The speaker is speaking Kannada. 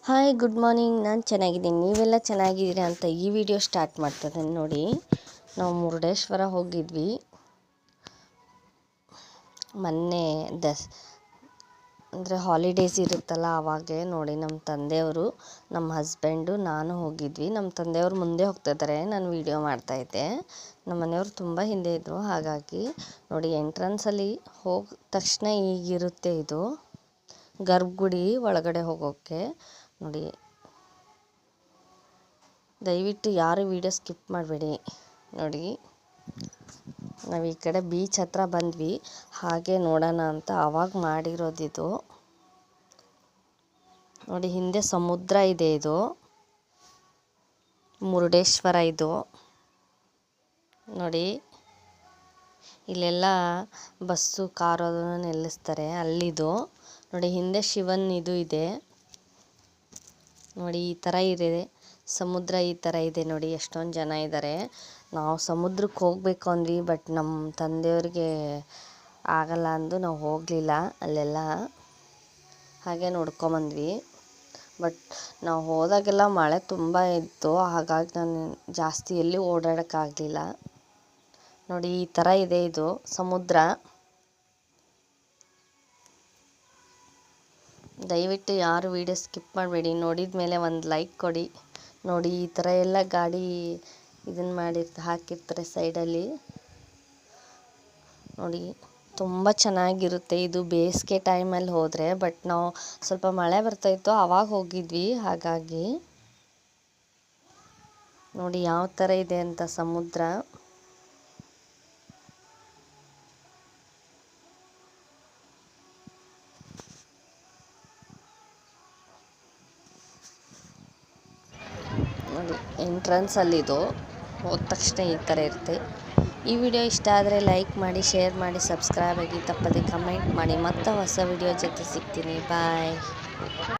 Hi good morning. ನಾನು ಚೆನ್ನಾಗಿದ್ದೀನಿ, ನೀವೆಲ್ಲ ಚೆನ್ನಾಗಿದ್ದೀರಾ ಅಂತ ಈ ವಿಡಿಯೋ ಸ್ಟಾರ್ಟ್ ಮಾಡ್ತಿದ್ದೀನಿ. ನೋಡಿ, ನಾವು ಮುರುಡೇಶ್ವರ ಹೋಗಿದ್ವಿ ಮೊನ್ನೆ. ಅಂದರೆ ಹಾಲಿಡೇಸ್ ಇರುತ್ತಲ್ಲ ಆವಾಗೇ. ನೋಡಿ, ನಮ್ಮ ತಂದೆಯವರು, ನಮ್ಮ ಹಸ್ಬೆಂಡು, ನಾನು ಹೋಗಿದ್ವಿ. ನಮ್ಮ ತಂದೆಯವರು ಮುಂದೆ ಹೋಗ್ತಾಯಿದ್ದಾರೆ, ನಾನು ವೀಡಿಯೋ ಮಾಡ್ತಾಯಿದ್ದೆ. ನಮ್ಮ ಮನೆಯವರು ತುಂಬ ಹಿಂದೆ ಇದ್ದರು. ಹಾಗಾಗಿ ನೋಡಿ, ಎಂಟ್ರೆನ್ಸಲ್ಲಿ ಹೋದ ತಕ್ಷಣ ಈಗಿರುತ್ತೆ ಇದು ಗರ್ಭಗುಡಿ ಒಳಗಡೆ ಹೋಗೋಕ್ಕೆ. ನೋಡಿ, ದಯವಿಟ್ಟು ಯಾರು ವಿಡಿಯೋ ಸ್ಕಿಪ್ ಮಾಡಬೇಡಿ. ನೋಡಿ, ನಾವು ಈ ಕಡೆ ಬೀಚ್ ಹತ್ರ ಬಂದ್ವಿ, ಹಾಗೆ ನೋಡೋಣ ಅಂತ ಆವಾಗ ಮಾಡಿರೋದಿದು. ನೋಡಿ, ಹಿಂದೆ ಸಮುದ್ರ ಇದೆ. ಇದು ಮುರುಡೇಶ್ವರ. ಇದು ನೋಡಿ, ಇಲ್ಲೆಲ್ಲ ಬಸ್ಸು ಕಾರು ಅದನ್ನು ನಿಲ್ಲಿಸ್ತಾರೆ. ಅಲ್ಲಿದು ನೋಡಿ, ಹಿಂದೆ ಶಿವನ್ ಇದು ಇದೆ. ನೋಡಿ, ಈ ಥರ ಇದೆ ಸಮುದ್ರ, ಈ ಥರ ಇದೆ. ನೋಡಿ, ಎಷ್ಟೊಂದು ಜನ ಇದ್ದಾರೆ. ನಾವು ಸಮುದ್ರಕ್ಕೆ ಹೋಗಬೇಕು ಅಂದ್ವಿ, ಬಟ್ ನಮ್ಮ ತಂದೆಯವ್ರಿಗೆ ಆಗಲ್ಲ ಅಂದು ನಾವು ಹೋಗಲಿಲ್ಲ. ಅಲ್ಲೆಲ್ಲ ಹಾಗೆ ನೋಡ್ಕೊಂಬಂದ್ವಿ. ಬಟ್ ನಾವು ಹೋದಾಗೆಲ್ಲ ಮಳೆ ತುಂಬ ಇತ್ತು, ಹಾಗಾಗಿ ನಾನು ಜಾಸ್ತಿ ಎಲ್ಲಿ ಓಡಾಡೋಕ್ಕಾಗಲಿಲ್ಲ. ನೋಡಿ, ಈ ಥರ ಇದೆ ಇದು ಸಮುದ್ರ. ದಯವಿಟ್ಟು ಯಾರು ವಿಡಿಯೋ ಸ್ಕಿಪ್ ಮಾಡಬೇಡಿ. ನೋಡಿದ ಮೇಲೆ ಒಂದು ಲೈಕ್ ಕೊಡಿ. ನೋಡಿ, ಈ ಥರ ಎಲ್ಲ ಗಾಡಿ ಇದನ್ನು ಹಾಕಿರ್ತಾರೆ ಸೈಡಲ್ಲಿ. ನೋಡಿ, ತುಂಬ ಚೆನ್ನಾಗಿರುತ್ತೆ. ಇದು ಬೇಸಿಗೆ ಟೈಮಲ್ಲಿ ಹೋದರೆ, ಬಟ್ ನಾವು ಸ್ವಲ್ಪ ಮಳೆ ಬರ್ತಾಯಿತ್ತು ಆವಾಗ ಹೋಗಿದ್ವಿ. ಹಾಗಾಗಿ ನೋಡಿ ಯಾವ ಥರ ಇದೆ ಅಂತ ಸಮುದ್ರ. ನೋಡಿ, ಎಂಟ್ರೆನ್ಸಲ್ಲಿದು ಹೋದ ತಕ್ಷಣ ಈ ಥರ ಇರುತ್ತೆ. ಈ ವಿಡಿಯೋ ಇಷ್ಟ ಆದರೆ ಲೈಕ್ ಮಾಡಿ, ಶೇರ್ ಮಾಡಿ, ಸಬ್ಸ್ಕ್ರೈಬ್ ಆಗಿ, ತಪ್ಪದೆ ಕಮೆಂಟ್ ಮಾಡಿ. ಮತ್ತೆ ಹೊಸ ವಿಡಿಯೋ ಜೊತೆ ಸಿಗ್ತೀನಿ. ಬಾಯ್.